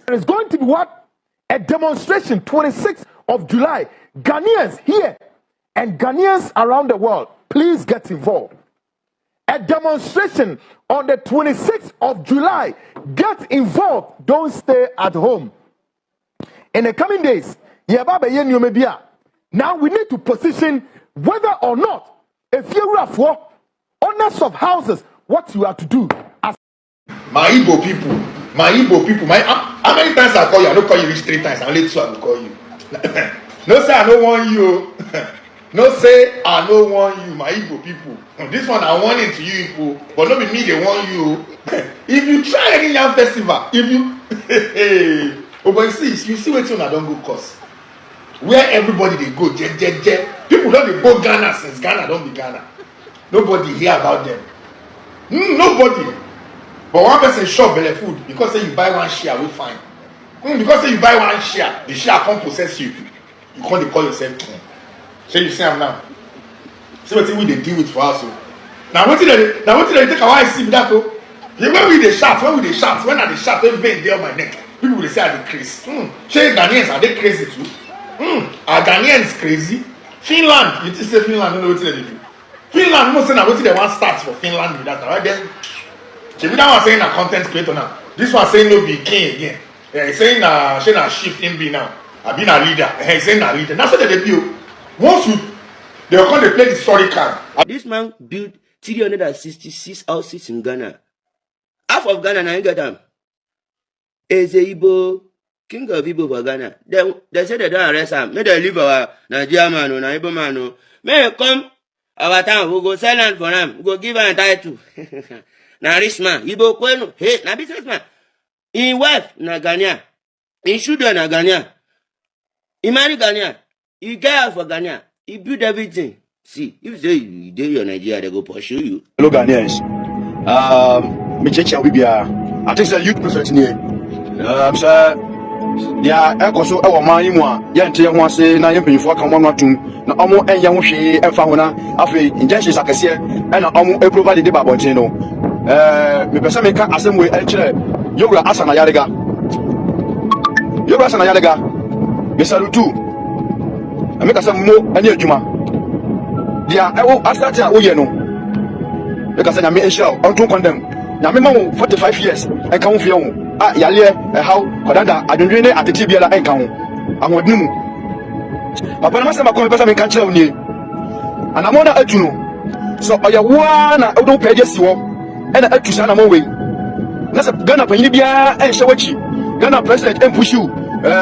There is going to be what? A demonstration, 26th of July. Ghanaians here and Ghanaians around the world, please get involved. A demonstration on the 26th of July. Get involved. Don't stay at home. In the coming days, now we need to position whether or not, if you're for owners of houses, what you have to do. My Igbo people, how many times I call you? I don't call you reach 3 times. Only 2 I will call you. No say I don't want you. No say I don't want you, my Igbo people. This one I want it to you people, but not be me they want you. If you try any young festival, if you oh but you see what you don't go cause. Where everybody they go, people don't they go Ghana since Ghana don't be Ghana. Nobody hear about them. Nobody. But one person shop belle food because say you buy one share, we fine. Because say you buy one share, the share can't possess you. You can't call yourself king. So you see I'm now. See what we they deal with for us. Now what did they take our eyes see that oh? When we they shout, when are they shout, they vein there on my neck. People will say are they crazy. Say Ghanaians are they crazy too? Are Ghanaians crazy? Finland, you say Finland, don't know what they do. Finland, most say now what they want starts for Finland with that right then. So we don't want saying a content creator now. This one saying no be king again. He's saying a shift in be now. I've been a leader. He's saying a leader. That's what they do. Once they are going to play the story card. This man built 366 houses in Ghana. Half of Ghana now you get them. Is a Igbo king of Igbo for Ghana. They say they don't arrest him. May they leave our Nigerian man or Igbo man. May come our town. We go sell land for him. We go give him a title. Na rich man, Igbo kwenu, hey, na businessman. In wife, na Ghanaian. In children, na Ghanaian. He marry Ghanaian. He get out for Ghanaian. He build everything. See, if you say you dey your Nigeria, they go pursue you. Hello Ghanaians. I think the youth president here. Sir, yeah, I also our man mo ya nte ho ase na yempanyfo aka mo atum na omo enye ho hwe emfa ho na afi injection sakase e na omo e provide de babontin no. Me pesa me ka asem we kire Yowura Asana Yarega. Yowura Asana Yarega. Me salutu. E me ka se mo ani adwuma. Dia e wo asate a wo ye no. E ka se na me ensure on to condemn. Na me ma 45 years e ka ho fie ho. Yale how kodanda adwendwe ne atete biala enka ho ahodni mu papa na masema ko pesa me kan kire oni anamona atu no so oya wa na odo page si wo e na atu sana mo we na se Ghana panyi bia en hyewachi Ghana president en push you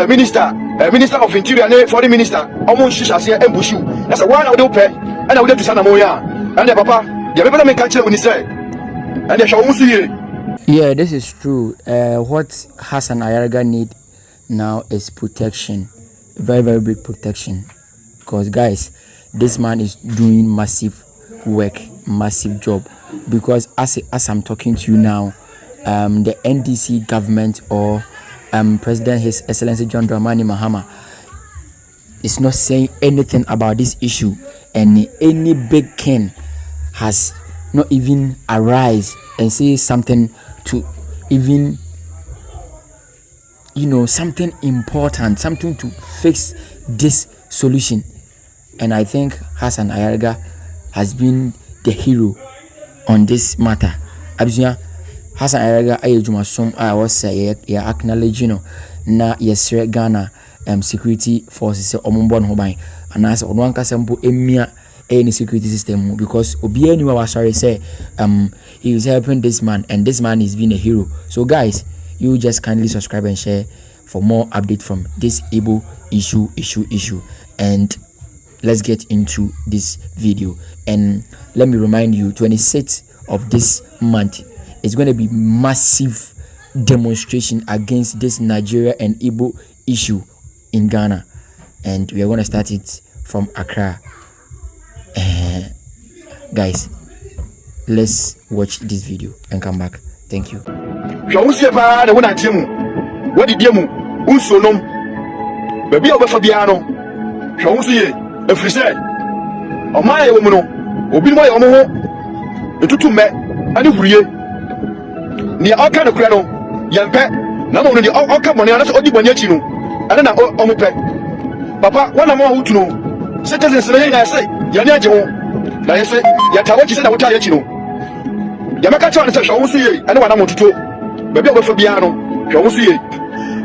minister of interior ne foreign minister omo shisha se en push you na se wa na odo pe e na odo atu sana mo ya and papa ya be me kan kire oni say and ya shawo musu ye. Yeah, this is true. What Hassan Ayarga need now is protection, very, very big protection. Because guys, this man is doing massive work, massive job. Because as I'm talking to you now, the NDC government or President His Excellency John Dramani Mahama is not saying anything about this issue, and any big king has not even arise and say something to even, something important, something to fix this solution. And I think Hassan Ayarga has been the hero on this matter. Abusua Hassan Ayarga ayejuma I was say acknowledge na yesre Ghana security forces omombon hoban and as ono ankasa mpo emia any security system, because Obiani was sorry say he is helping this man, and this man is being a hero. So guys, you just kindly subscribe and share for more update from this Igbo issue, and let's get into this video. And let me remind you, 26th of this month is going to be massive demonstration against this Nigeria and Igbo issue in Ghana, and we are going to start it from Accra. Guys, let's watch this video and come back. Thank you. na mo no de o ka bone ana so odi bone achi no ana na o mo pe papa wana mo hutu no citizens na yen say ya ne age ho na yese ya tawo chi se na wota ya chi no ya maka chawo se hwo so ye ana wana mo tuto ba bia obefo bia no hwo so ye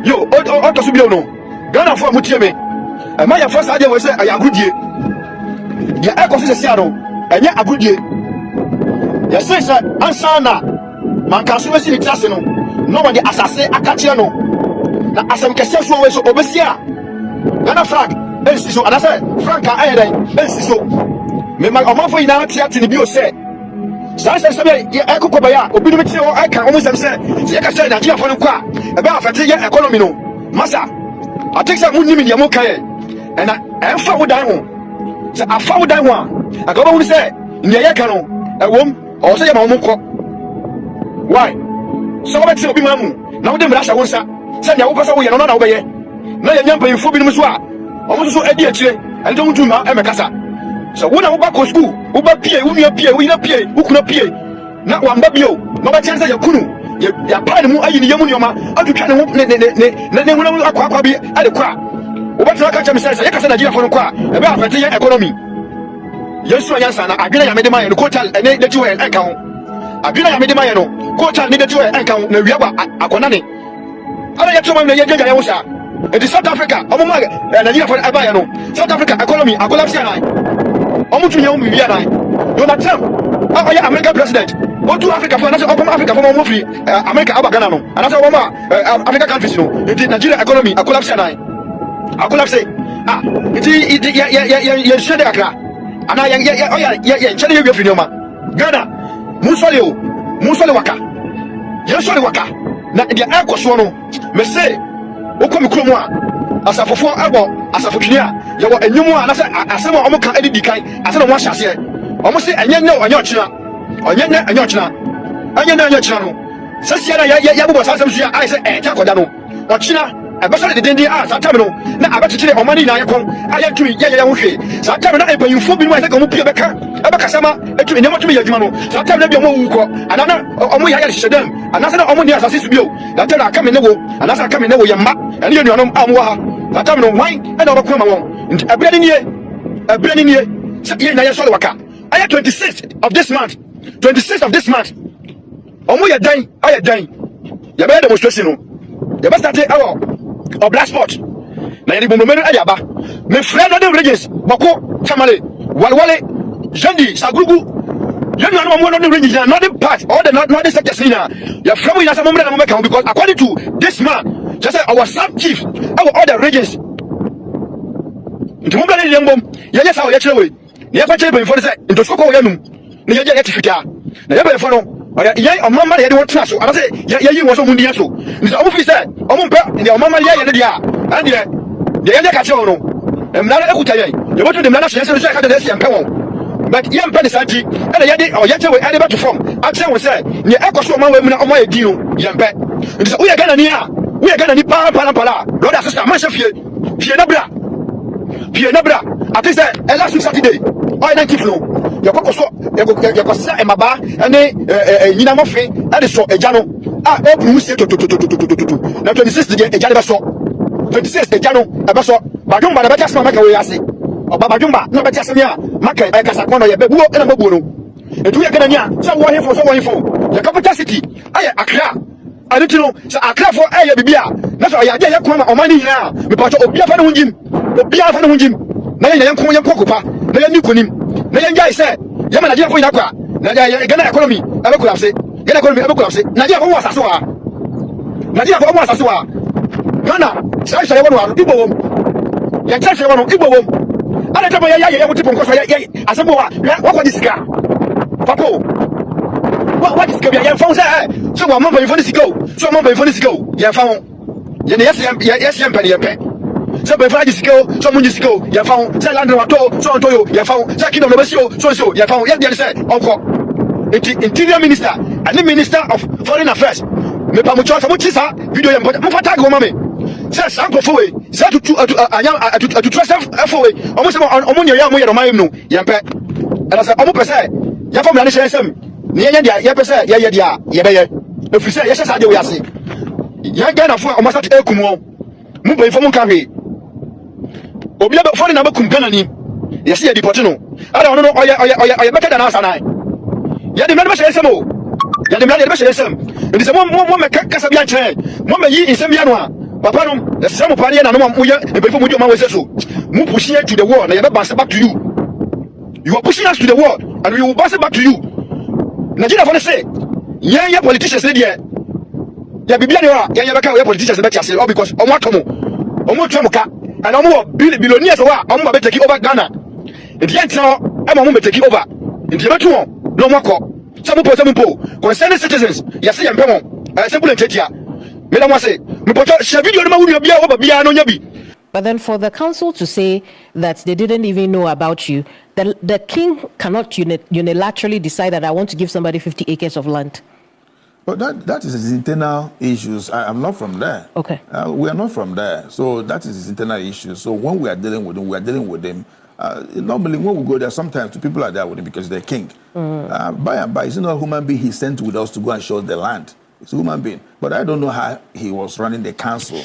yo o to so bia no Ghana fo amutie me ma ya fo sa de we se aya agudie ya ekoso se sia no enye agudie ya se se ansana man ka so wesi ni trase no no one de asase akachire no na asem kese so we so obesia Ghana flag ensi so anase frank ka ayeden ensi so me ma omafo ina tiati ni bi o se sa ekoko baya obi no tie o aka o musem se ye ka se Nigeria fo no kwa e be afete ye economy no masa ateksa munni mi de mo kae e na emfa wo dan ho se afa wo dan ho a aka ba hu se ne ye ka no e wom o se ye ma mo ko why so ba ti obi mamu na wo de mra sha wo nsa se ne wo pesa wo ye no na wo be ye na ye nyampa yifo bi no so a o mo so edi akire en to mutu ma e me kasa so wo na wo ba ko school wo ba pie wo nua pie wo ina pie wo kuna pie na wa mba bio na ba chense ya kunu ya pa ne mu ayi ne yamu ne oma atutwa ne ho ne hu akwa bi ade kwa wo ba tra ka cha me se ya kasa Nigeria fo no kwa e be afete ye economy yesu anyansa na adwena ya mede ma ye no kotal ene de tiwe enka ho adwena ya mede ma ye no kotal ne de tiwe enka ho na wiaba akona ne ara ya tuma ne ye gya ya wo sha in South Africa omo ma Nigeria for abaya no South Africa economy collapse ya nai omo tunye omo bia nai Donald Trump o ya American president o to Africa for na so omo Africa for omo free America aba Ghana no ana so omo Africa countries no in Nigeria economy collapse ya nai collapse it ya shede akra ana ya chele ye free no ma Ghana musole waka ye waka na dia ekoso no me say okomi kromo a asafofo abo asafotwini a ye wo enyumu a na se asem a omo ka edidi kan asem mo ahyase omo se enye ochina no sesi na ya bubo sasem so ya ai se ta koda no ochina abasore de dendi a satam no na abatitire omani na yakon ayatumi ye wo hwe satam na empanyimfo bi no ai se komo pie beka abakasama etumi nyamo tumi yadwuma no satam na bi omo wu ko anana omo ya hyedem anasa na omo ni asase su bio na tell aka me ne wo anasa aka me ne wo yemma ene ye nuanom amwo ha satam no wan e na obakoma won nti abirani nie se ye na ye sole waka aya 26th of this month omo ya dan ya be demonstration no ya be start or black spot na yedi bomomenu ayaba me frère no de regions boko chamale walwale jendi sagugu yenu anu mo no de regions na northern part all the northern sectors na ya frère mo ina sa mo mre na mo make because according to this man just say our sub chief all the regions ntumo bla ne yembom ya sa o ya kire we ne ya fa kire ben for say nto soko o yanum ne ya ya tifita na ya ben for no ya omama ya de wo tra so ana say ya yi wo so mundi so nso omo fi say omo mpa ya omama ya de dia and ya ka kire no emna ekuta ya botu de mna na so so ka de sia mpa won but ya mpa de santi ana ya de o ya kire we ade back to form action we say ne ekoso omama we mu na omo ya di no ya mpa nso wo ya Ghana ni pa brother sister man chef fie na bra at least last week Saturday o na kiflo ya kokoso ya kosa emaba ene nyina mofe ade so eja no e buru se to na 26 de eja be so 26 eja no e be so badumba na be tasma maka we ase oba badumba na be tasma ya maka e kasa kono ya be buo ena mabuo no edu ya kana nia so wo hefo ya capital city aye Accra aditino sa Accra for aye bibia na so ya ya kuma omani hina me pato obia fa no hunjim na ya nko ya kokopa na ya nikonim na ya njai se ya ma Nigeria fo ina kwa na ya Ghana economy ebe collapse Nigeria fo wasa so wa Ghana sai ya wonu Igbo wom ya sai wonu Igbo wom ana tabo ya mutipo nko so ya asebo wa kwa disika papo wa disika ya fa say so wa mamba ifo disika ya fa ya ne yes ya pe so be fly disiko so mun disiko ya fa ho say land wato so ontoyo ya fa ho say kingdom no besio so ya fa ho ya dey say onko interior minister and the minister of foreign affairs me pa mo cho so mo chisa video ya mo fa tag wo mame say sanko fo we say to trust fo we omo say omo nyo ya mo ye no mayem no ya pe and say omo pese ya fa mo na shey sem ne ya dia ya pese ya dia ya be ye efiri say ya shesa de we ase ya Ghana for o masa te ekumo mu bai fo mu ka hwe obi a fo na ba kum Ghana ni yesi ya deport no ara no oya better than us and I ya de mena ba shele sem o ya de mena ba shele sem ndi se mo me kasa bi a kire mo me yi insem ya no a papa no sem pa ne na no mo ya e bai fo mu di o ma we so mu push you to the world na ya be bounce back to you. You are pushing us to the world and we will bounce it back to you. Nigeria for say yeah politicians there. Yeah, Biblia, yeah, politicians all because Omo Tramuka and Omo billionaires Omo take over Ghana. In the end now, Omo take over. In the other no more. Some people concerning citizens, yes, I am simple and tetia. Madam say, But then for the council to say that they didn't even know about you, the king cannot unilaterally decide that I want to give somebody 50 acres of land. But that is his internal issues. I'm not from there. Okay. We are not from there. So that is his internal issues. So when we are dealing with him, we are dealing with him. Normally when we go there, sometimes people are there with him because they're king. By and by, he's not a human being. He's sent with us to go and show the land. It's a human being. But I don't know how he was running the council.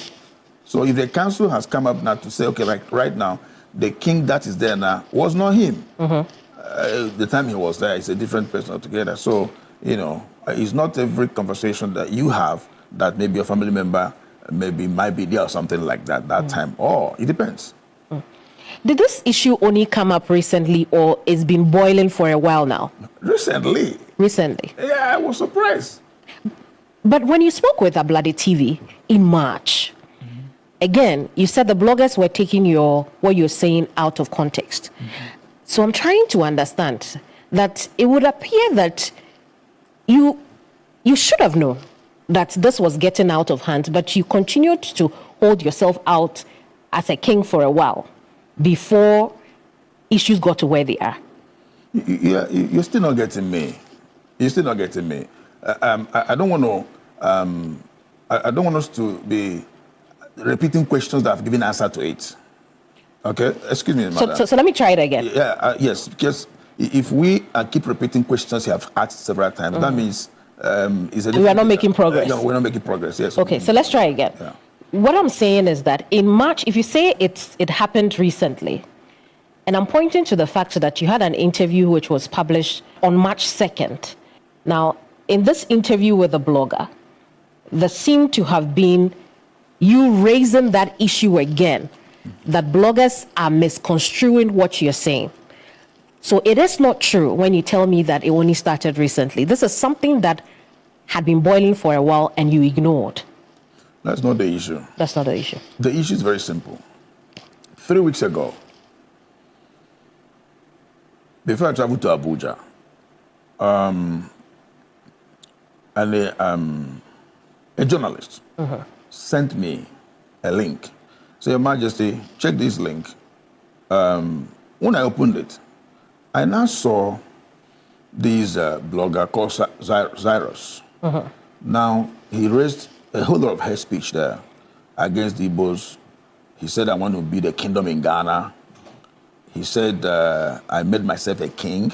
So if the council has come up now to say, okay, like right now, the king that is there now was not him. The time he was there, it's a different person altogether. So, you know, it's not every conversation that you have that maybe a family member might be there or something like that time. Or it depends. Did this issue only come up recently or it's been boiling for a while now? Recently. Yeah, I was surprised. But when you spoke with Ablade TV in March, again, you said the bloggers were taking what you're saying out of context. So I'm trying to understand that it would appear that you should have known that this was getting out of hand, but you continued to hold yourself out as a king for a while before issues got to where they are. You're still not getting me. You're still not getting me. I don't want to. I don't want us to be repeating questions that I've given answer to it. Okay, excuse me, madam. So let me try it again. Yeah, yes, because if we keep repeating questions you have asked several times, that means we are not making progress. Yeah, we're not making progress. Yes. Okay, so let's try again. Yeah. What I'm saying is that in March, if you say it happened recently, and I'm pointing to the fact that you had an interview which was published on March 2nd. Now, in this interview with the blogger, there seemed to have been you raising that issue again, that bloggers are misconstruing what you're saying. So it is not true when you tell me that it only started recently. This is something that had been boiling for a while and you ignored. That's not the issue. That's not the issue. The issue is very simple. 3 weeks ago, before I traveled to Abuja, a journalist sent me a link. So, Your Majesty, check this link. When I opened it, I now saw this blogger called Cyrus. Now, he raised a whole lot of hate speech there against the Igbos. He said, I want to be the kingdom in Ghana. He said, I made myself a king.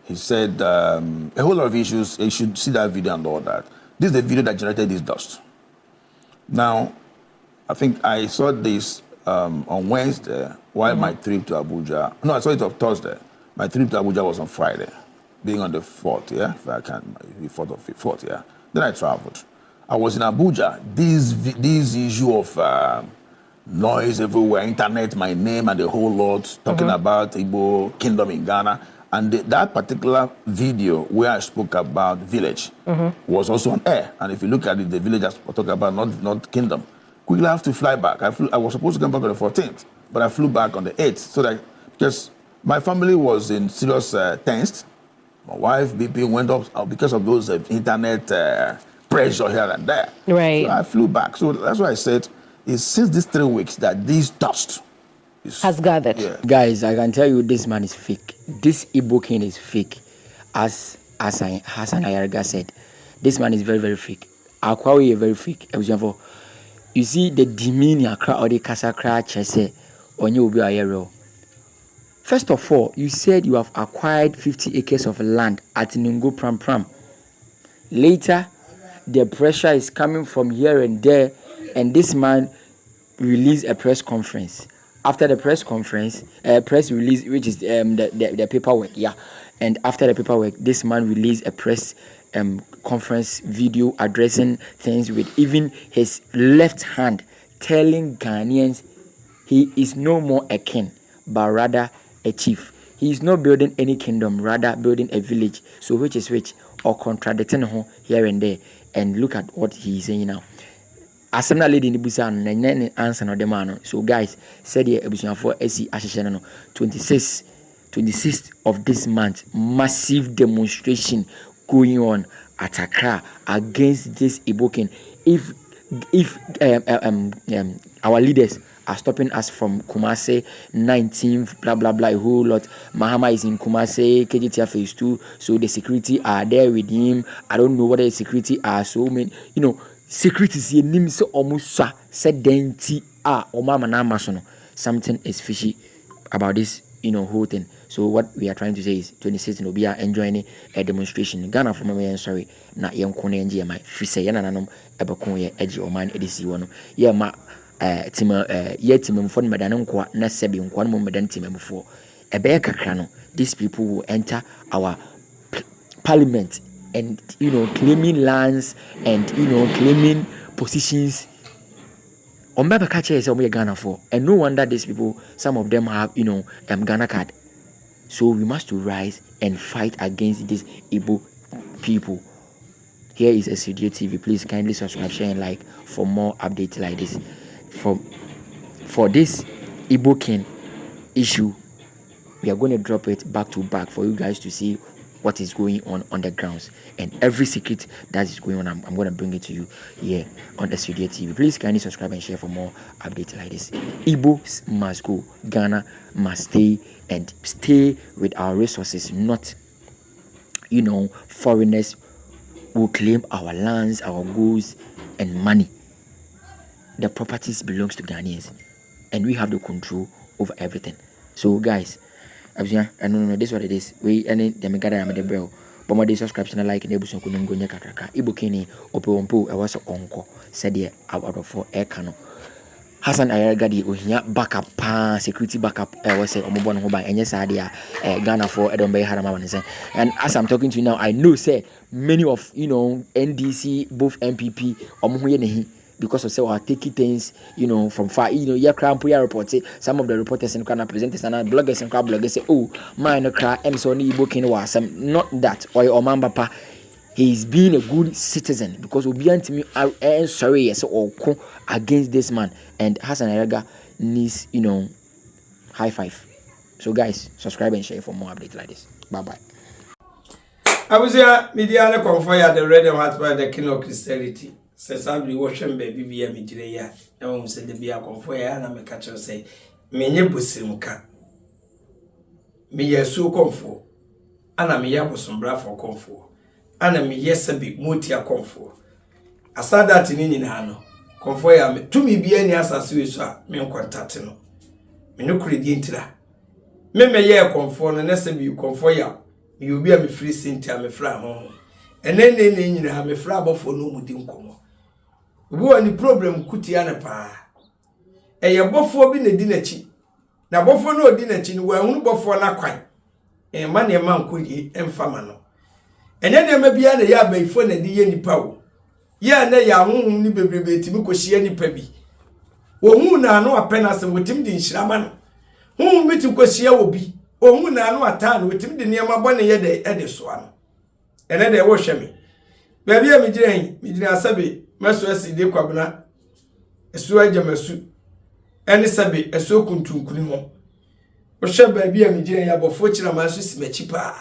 He said a whole lot of issues. You should see that video and all that. This is the video that generated this dust. Now, I think I saw this on Wednesday while my trip to Abuja. No, I saw it on Thursday. My trip to Abuja was on Friday, being on the 4th, yeah? If I can, the 4th or 4th, yeah? Then I traveled. I was in Abuja. This issue of noise everywhere, internet, my name and the whole lot, talking about Igbo kingdom in Ghana. And that particular video where I spoke about village was also on air. And if you look at it, the village I talk about, not kingdom. Quickly I have to fly back. I was supposed to come back on the 14th, but I flew back on the 8th. So that, because my family was in serious tense. My wife, BP, went up because of those internet pressure here and there. Right. So I flew back. So that's why I said, it's since these 3 weeks that this dust has gathered. Yeah. Guys, I can tell you this man is fake. This Igbo king is fake. As Hassan Ayarga said, this man is very, very fake. Akwawi is very fake. You see the demeanor or the kasakra chese on you will be a First of all, you said you have acquired 50 acres of land at Nungo Pram Pram. Later, the pressure is coming from here and there, and this man released a press conference. After the press conference, press release, which is the paperwork, yeah. And after the paperwork, this man released a press conference video addressing things with even his left hand, telling Ghanaians he is no more a king, but rather a chief. He is not building any kingdom, rather building a village. So which is which, or contradicting him here and there. And look at what he is saying now. Asana lady in the busan na answer no man. So guys, said here ebusuan for AC ahihye no 26th of this month, massive demonstration going on at Accra against this Iboken. If our leaders are stopping us from Kumasi 19th, blah blah blah, a whole lot. Mahama is in Kumasi, KGTF phase 2, so the security are there with him. I don't know what the security are. So many, security is a name so almost said denti something is fishy about this, whole thing. So what we are trying to say is 26th will be enjoying a demonstration. Ghana for me, sorry, na young kone NG my free say yananum ebekon ye edge or man edisi one. Yeah, ma team for medan kwa na sebi nkwa no medan team for ebe kakra no. These people will enter our parliament and claiming lands and claiming positions. Ombaba kache is omo Ghana for, and no wonder these people, some of them have Ghana card. So we must rise and fight against these Igbo people. Here is SUDO TV. Please kindly subscribe, share, and like for more updates like this. For this Igbo King issue, we are going to drop it back to back for you guys to see what is going on the grounds, and every secret that is going on, I'm going to bring it to you here on SUDO TV. Please kindly subscribe and share for more updates like this. Igbos must go. Ghana must stay and stay with our resources, not foreigners will claim our lands, our goods and money. The properties belongs to Ghanaians and we have the control over everything. So guys, I don't know, this is what it is. We and the megada am the bell. But my subscription and like enables on Kunungonya Kakraka. Ibukini, Opompo, I was uncle, said here out of 4 air cano. Hassan Ayergadi Uhia backup security backup was a mobile home by any Sadia Ghana for Edombe Haramawan. And as I'm talking to you now, I know say many of NDC, both MPP or because of say we are taking things from far, yeah, cramp reports. Some of the reporters and presenters and bloggers and bloggers say, oh, mine cry Emsoni booking was not that or Mamba. He's being a good citizen because we be me sorry yes or against this man, and Hassan Ayerga needs high five. So guys, subscribe and share for more updates like this. Bye bye. I was here media convoy the red and white by the king of Christianity. Says I be watching baby be a midday. I said the beer convoy and I'm a catcher say, Many busimka. Me ye so comfort. And I'm a some bra for comfort. And I'm yes a bit mutia comfort. I saw that in Hano. Convoy to me be any as a suicide, me contacting. Me no credit. Me may ye comfort and as you convoy. You be a free Cynthia me fly home. And then you have a flabber for no mudinko. Who any problem kutiana pa? A ya bofo be the dinner chi. Na bofo no dinner chin where un bofo na quine. A man a man could ye enfamano. And then there may be a ya by phone and the any power. Ya na ya ni baby timuko she any pebby. Wo na no a penas and with him din shraman. Whom me to question will be. Oh, no, a town with him the near my bonnet yet the Edis one. And then they wash me. Baby, I'm Jane, Midina Sabi, Master de Quabna, a suaja masu, and a Sabi, a so kuntum kunimo. Or shall baby, I'm Jane about fortune masses mechipa.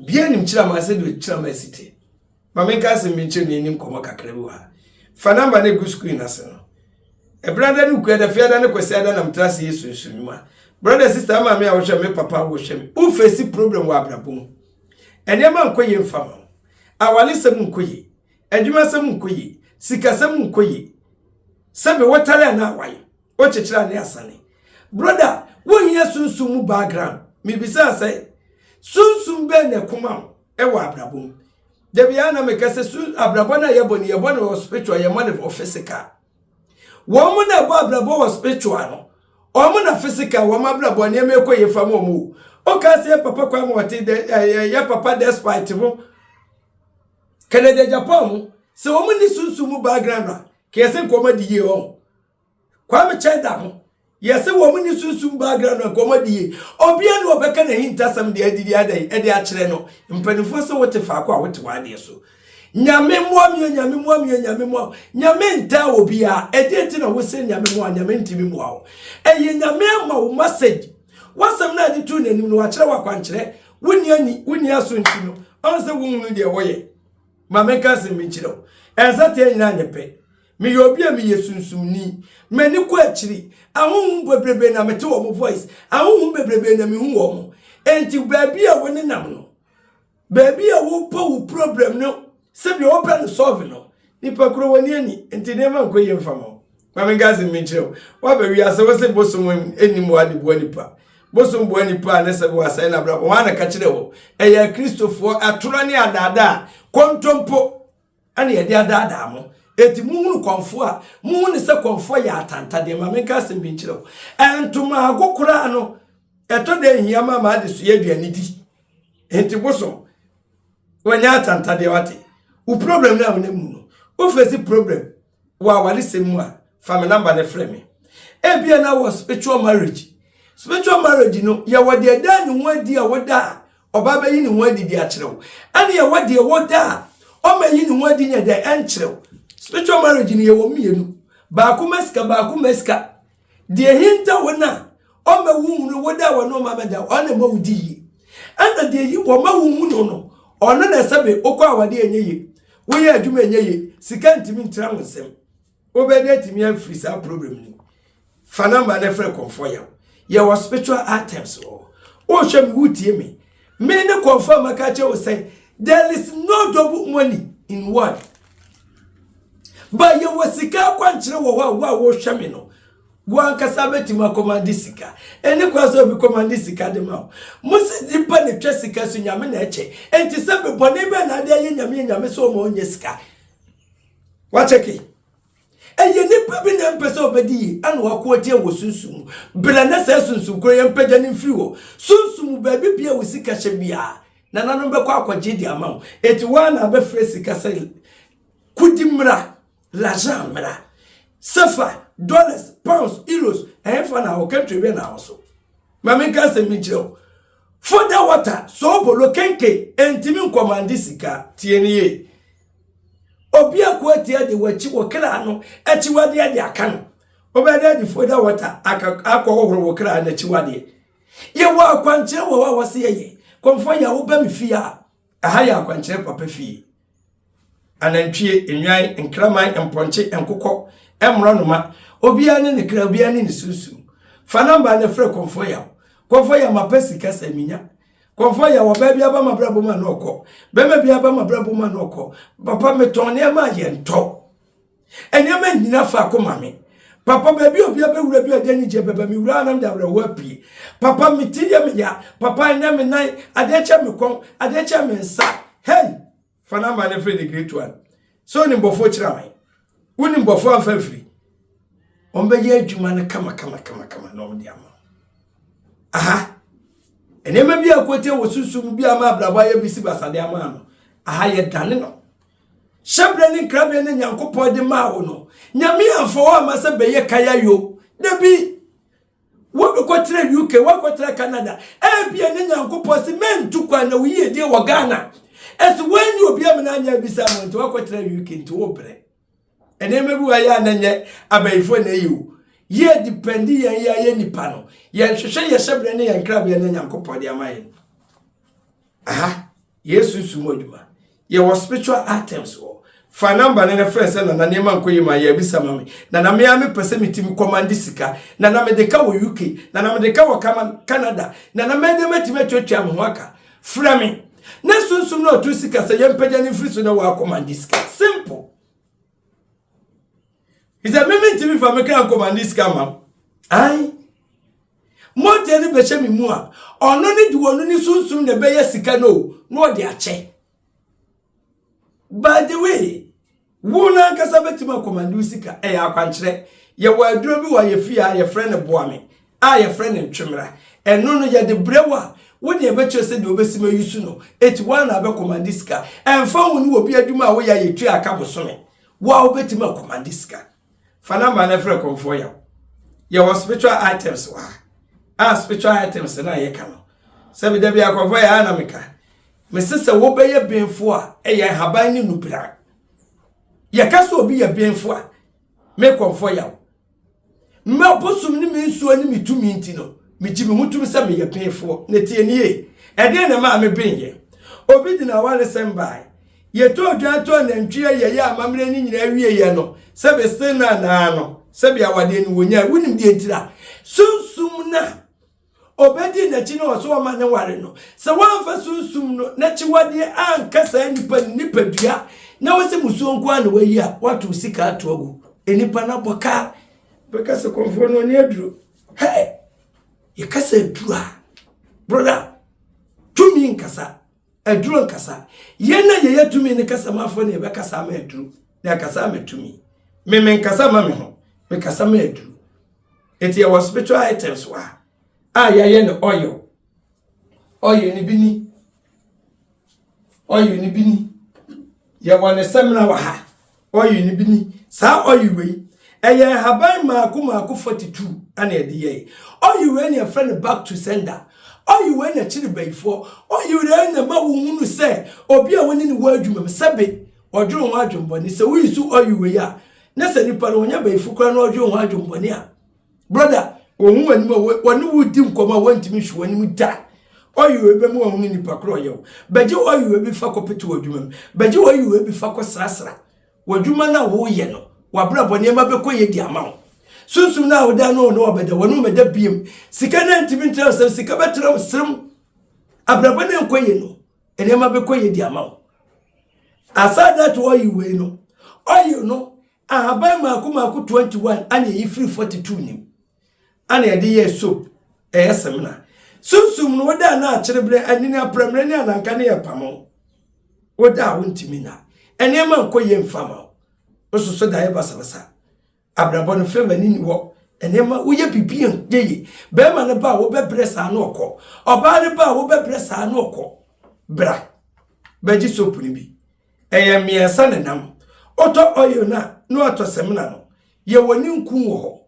Bien in Chama said with Chama City. Mamma's a mention in Comaka Crebua. Fanamba ne good screen as a brother who could have fair than a question and I'm trusting you. Brother, sister, mammy, I wish me papa wish me. Who face the problem wa brabum? And your man quay infamo. Our listen quay. And you must some quay. Sikasam quay. Sabe what talent why? What a child near sunny. Brother, 1 year soon soon background. Me besides say, soon ben a come out. Ewa brabum. Debiana make us soon abrabona yeboni yeboni was spiritual yemoni or physical. Woman about abrabo was spiritual. Woman a physical woman abraboni yemeko ye famu. O ka say papa kwa mwati de ya papa despite mo. Canada Japan so woman ni sunsumu background ke se nkoma di ye o. Kwa me cheda mo. Yes, a woman is soon background and comedy. Obia no beka na hinta some de adi e de akyere no. Mpanifo so wote fa kwa wote wade so. Nyame moamie nyame nta obia e de ti na wo se nyame mo nyame ntimi mo awo. Eye nyame ama wo message. Wasam na adi tu nanim no wa kyere wa kwankyere. Woni aso nti no. On se wo hunu de woye. Mama ka se mi kyere. Enzate nyina nyepe. Me yobia me yesunsumni. Meni ko akyiri. Ahun bebrebe na mete wo voice. Ahun bebrebe na me hu wo mo. Enti baabi a wo ne nam no. Baabi a wo po wo problem no. Se bi wo plan solve no. Nipa kro woni ani. Enti nema nko ye mfamo. Mama gazi me kyerɛ. Wa ba wi ase wo se bosom enim wa de bo nipa. Bosom bo nipa na se bo asai na bra. Wa na ka kyerɛ wo. Eya Kristofo atoro ne adada. Kontompo ana ye de adada mo. Eti muhunu konfo a muhunu se konfo ya atanta de ma menka se bi nkyerɛ. Entuma agokora no eto de hia ma ade so ye aduane di. Enti bosom wanya atanta de wate. U problem na wona mu no. O face problem wa wale semu a family number ne frɛ me. Ebia na was spiritual marriage. Spiritual marriage no ya wade ada ne ho adi a woda oba ba yi ne ho adi di akyerɛ wo. Ane ya wade woda o ma yi ne ho adi nya de enkyerɛ wo. Spiritual marriage ni yewo mienu baaku meska de hinta wona o ma wu no woda wono ma meda o na ma wudi anda de yi wo ma wu no ono na sebe okọ awade enye wo ye adwuma enye sika ntimi ntira wonsem obede timi afiri sa problem ni fa number na frɛ confirm ya ye was spiritual items o hwɛ mi wutie me ne confirm aka che wo say there is no double money in what. But you was sika kwankyere wo hwɛ me no wo ankasa betima command sika eni kwaso bi command sika de ma musi dipa ne twa sika so nyame na eche enti se be bone be na de ye nyame so mo onye sika wa cheki eye nipa bi na mpese obedi an wa ko tie wo sunsum bela na se sunsum kro ye mpagya ne mfiri wo sunsum ba bi bia wo sika hye bia na nanom be kwa akwaje di ama enti wa na be frɛ sika se kudimra l'argent mera sefa dollars pounds euros fa na o country be na also mama ka se mi jeo for that water so bolo kenke entimi command sika tie ne ye obi akwati ade wachi wo kra no achi wade ade aka no obede di for that water akọ wo kra na achi wade ye wa akwanche wo wa se ye komfo ya wo ba mi fia aha ya akwanche papa fie anantwie enwan nkraman emponche enkokɔ emronoma obia ne kra obia ne susu fa number ne frɛ konfo ya mapesika saminya konfo ya wo ba bia ba mabrabo ma no kɔ be ma bia ba mabrabo ma no kɔ papa meton ne ma ye ntɔ enyama nyina fa akoma me papa ba bia obia be wura bia de ni je baba mi wura nam da wura wa pie papa mitiye me ya papa nya me nan adecha me kon adecha me nsa hey fana ma ne frɛ the great one so ni mbofo kyerɛ mai woni mbofo afafiri ombe ye adwuma ne kama na omde ama aha enema bi akote wo susum bi ama abraba ye bisi basade ama no aha ye dane no shebre ni krabe ne nyankopɔ de ma wo no nyame afo wa ma se be ye kaya yo debi wo ko tere UK wo ko tere Canada bi ne nyankopɔ se mentu kwa na wo ye de wo Ghana. As when you be a man, you be someone to walk you can to open. And then maybe I am a for you. Ye dependi ya any panel. Ye should your shepherd and crab and uncle Podia mine. Aha, yes, Sumoduma. Ye was spiritual items. For number and a friend and a name uncle my yabisa mammy. Nana me persemiti command sika. Nana me de cow UK. Nana me de cow Canada. Nana made them at metro cham waka. Framing. Na sunsum no to sika se yempagya ne free so na wa command sika simple is a moment to me for me can command sika ma ai mo te ni be che mi mu a ono ni di wonu ni sunsum na be ya sika no de ache By the way, wona kasa betima komando sika e ya kwankyere ye waduro bi wa ye fia ye friend boame a ye friend ntwemra eno no ye de brewa wo de be kyo se de obesima yusu no 81 na be komando sika emfa wo ni obi adwuma a wo ya ye tu aka bosome wa obetima komando sika fana ma na frɛ komfo ya ye spiritual items wa spiritual items na ye ka no se bi da bi akomfo ya na meka mesese wo be ye benfo a ye haban ni nupira yakaso obi ya benfo a me komfo ya me bosum ni me nsuo ni mitumi ntino mijibi mutumi se me ya benfo ne tie nie e de na ma me benye obi dina wale sembai ye to dwanto na ntwie ye ya amamre ni nyina wie ye no se be sena na no se be awade ni wonya wunim die ntira sunsum na obedi na chi no so ma ne ware no se wanfa sunsum no na chi wade ankasa nipa dua na wose musuo nko an wayi a watu sika atogu enipa na boka beka se konfo no ni aduro hey ye kasa adura brother tumi nkasa aduro nkasa ye na ye tumi ne kasa mafo ne be kasa ma aduro na kasa ma tumi me nkasa ma me ho me kasa ma aduro eti ye spiritual items wa ye no oil ni bini ye wane semna wa ha oyi ni bini sa oyi we eye haban maako 42 ana ede ye oyi we na friend back to sender oyi we na chiri baifo oyi we na ma wunu se obi a woni ni wadwuma sebe odworo ho adwomboni se we su oyi we ya na se nipa no nya baifo kra na odworo ho adwomboni a brother ohun ani ma woni wudi nkoma wantimi hwani mu da oyi be mu ohun ni pakro ye beje oyi be fa kopetu odwuma beje oyi be fa ko srasra wadwuma na wo ye no wabra bone ma be koye di ama sunsum na wo da no no obeda wonu meda biem sika na ntimi ntra sika betra srem abraba na koye no ene ma be koye di ama asada to oyi we no oyi no ahaban maako 21 ana yi free 42 nim ana yede ye soap semna sunsum no woda na akyrebre anini apramre ne ananka ne yapamo woda wontimi na enema nkoye mfama ososo da ye basabasa abrabo no fema ni wo enema woye bibien yeye be ma ne ba wo bebresa na okọ oba ne ba wo bebresa na okọ bra beji soap ni bi eye miesa ne nam oto oyo na no oto semna no ye woni nku wo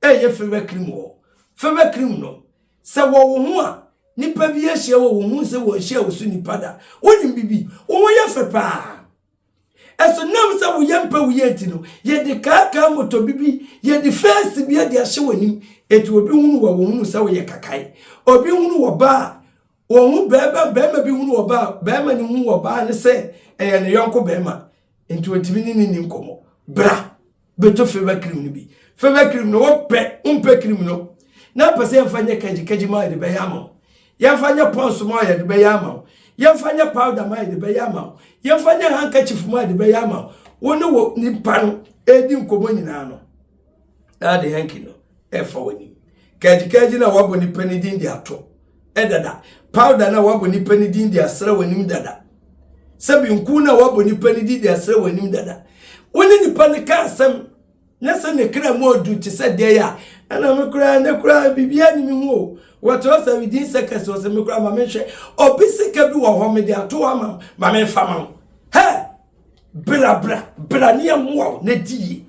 eye fema cream wo fema cream no se wo hu a nipa bi ehia wo hu se wo ehia wo su nipa da wonim bibi wo ye fepa eso nam se wo yempa wo yenti no ye de kaka moto bibi ye de face bi de ahye wonim eti obi hunu wo hunu se wo ye kakai obi hunu wo ba wo hu beba bi hunu wo ba bema ni hunu wo ba ne se eye ne yonko bema enti otimi ni nkomo bra beto feva cream ni bi feva cream no wo pe umpe cream no na pese yamfanya kaji ma de bayama yamfanya ponso ma de bayama yamfanya powder ma de bayama yamfanya handkerchief ma de bayama woni wo nipa no edi nkomo nyina no na de hanki no e fa woni kaji na wabo nipa ni din di ato e dada powder na wabo nipa ni din di asra woni dada sabi nku na wabo nipa ni din di asra woni dada woni nipa ne ka asem na se ne kra mo du ti se de ya ana me kra bibia ni mi hu what was within seconds was me kra ma me hwe obisika bi wo ho me de ato ama ma me fama he bra ni amwo na di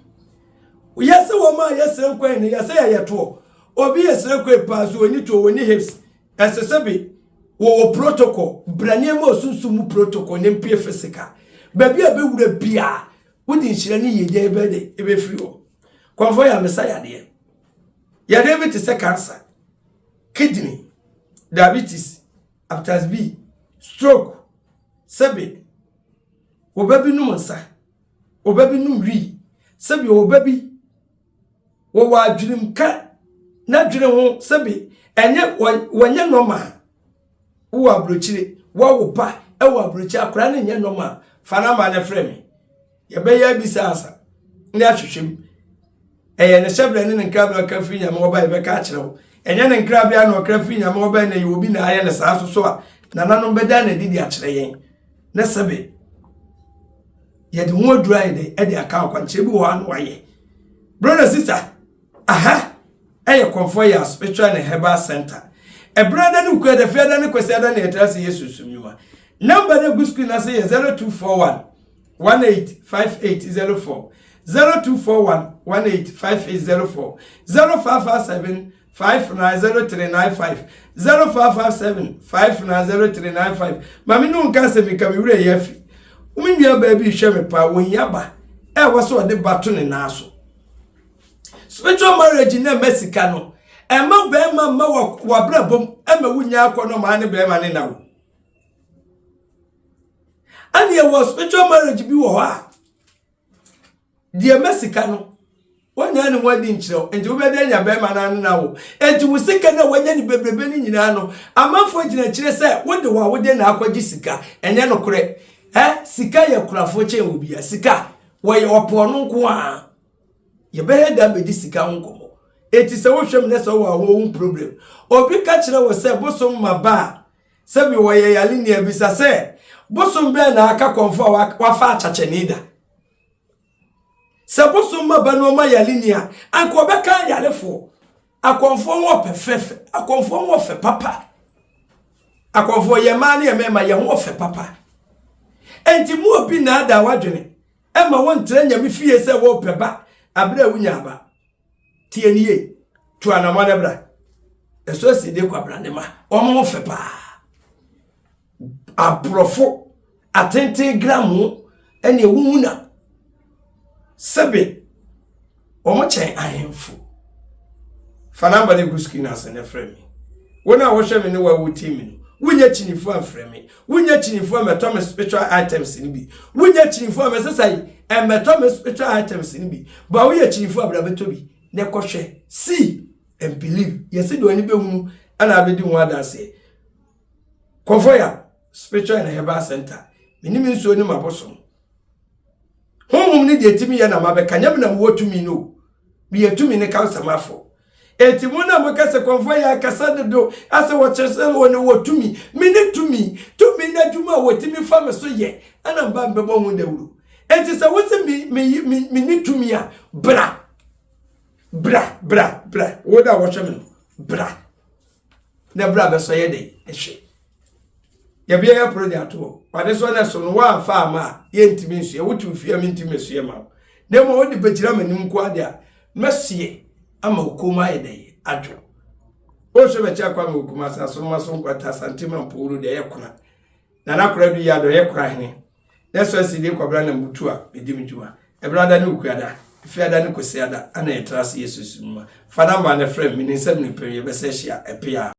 yese wo ma yese nkwan ni yese ya yeto obi yese nkwan pa so oni to oni hips esesebe wo protocol bra ni mo sunsumu protocol ne mpie physical ba bia be wura bia wodi nhyira ni yeje ebe free wo konfo ya mesaya de ya David say cancer, kidney, diabetes, hepatitis B, stroke, sebe, obabi numonsa, obabi numri, sebe obabi, wo wa adwunim ka na dwene ho sebe enye wanya normal, wo abrochire, wo ba e wo abrochi akora na enye normal, fana ma na frame. Ye be ya bisa asa, ni ahwehwem. Eye ne shebre ne nkrabia ka finya ma oba be ka kire wo enye ne nkrabia na okra finya ma oba na ye obi na aye ne saa so a na nanom beda na didi a kire yen na sebe ye de ho dry de e de aka kwanche bi ho anu aye brother sister aha eye comfort ya spiritual and herbal center e brother no ku de fiada ne kwesi ada na etrase yesu sumnyuma number na good screen na say 0241 185804 0241 185804 0557 590395 0557 590395 mami no nka se mi ka mi wure yafi umi nua ba bi hwe me pa wo hiaba e wo so de bato ne naso spiritual marriage na mesika no e ma be ma wa brabom e ma wunya akono ma ne be ma ne nawo ani e wo spiritual marriage bi wo ha die mesika no wanya ne wadi nkyerɛw enti wo bɛda nya bɛma na nawo enti wo sika na wanya ni bebrebe ni nyina no amanfo gyina kyerɛ sɛ wode wa wode na akɔgye sika ɛnyɛ no korɛ sika yɛ kurafo kyɛn wo bia sika wɔyɛ ɔpɔ no nko a ye bɛhɛ da bɛdi sika nkomo enti sɛ wo hwɛm ne sɛ wo a wo problem obi ka kyerɛ wo sɛ bosom ma ba sɛ bi wɔyɛ yale ne abisa sɛ bosom bɛ na aka kɔmfo a wafa akyakye ne da Sabosom ma banoma yalinia anko beka yalefo akonfo wo pefefe akonfo wo fe papa akonfo ye ma ne mema ye ho fe papa enti mu obi na ada wadwene e ma won tra nyame fie se wo peba abra wunya aba tie niye to anama na bra eso si de kwabra ne ma o mo fe pa abrofo atenten gramu ene wuhuna Sebe omo chen ahemfo fanamba ne guski na se ne fremi wona wo hwe me ne wa wo timi wunya chinifo afremi wunya chinifo meto me spiritual items ni bi wunya chinifo me sesai meto me spiritual items ni bi ba wo ya chinifo abrabeto bi ne kohwe see and believe yesi do ani behunu ana abedi hu adase konfoya spiritual and herbal center minimi nso ni mabosom honhom ni de timi ya na mabeka nyam na wo tumi no bi yetumi ne ka samafo etimu na mokase konfo ya kasa do ase wo kyerese wo ne wo tumi mini tumi na djuma wo timi fa me so ye ana mba mbebo hu dawuru enti se wo se mini tumi a bra wo da wo hweme bra na bra be so ye de ehwe ya bia ya project wo wade so na so no wa fa ama ye ntimi nsu ye wotu fia mi ntimi nsu ye ma dem wo de begira manim ko ade a mesie ama hukuma ye de adwo o so be cha kwa hukuma sa so ma so nkwata santima mpuru de ye kuna na na kora du ya do ye kora hene na so si de kwabra na mutu a edim djuma e brada ne ukuada fiada ne kosiada ana ye trust yesus ma fada ma ne frame mi ne nsem ne pe ye be se hia epia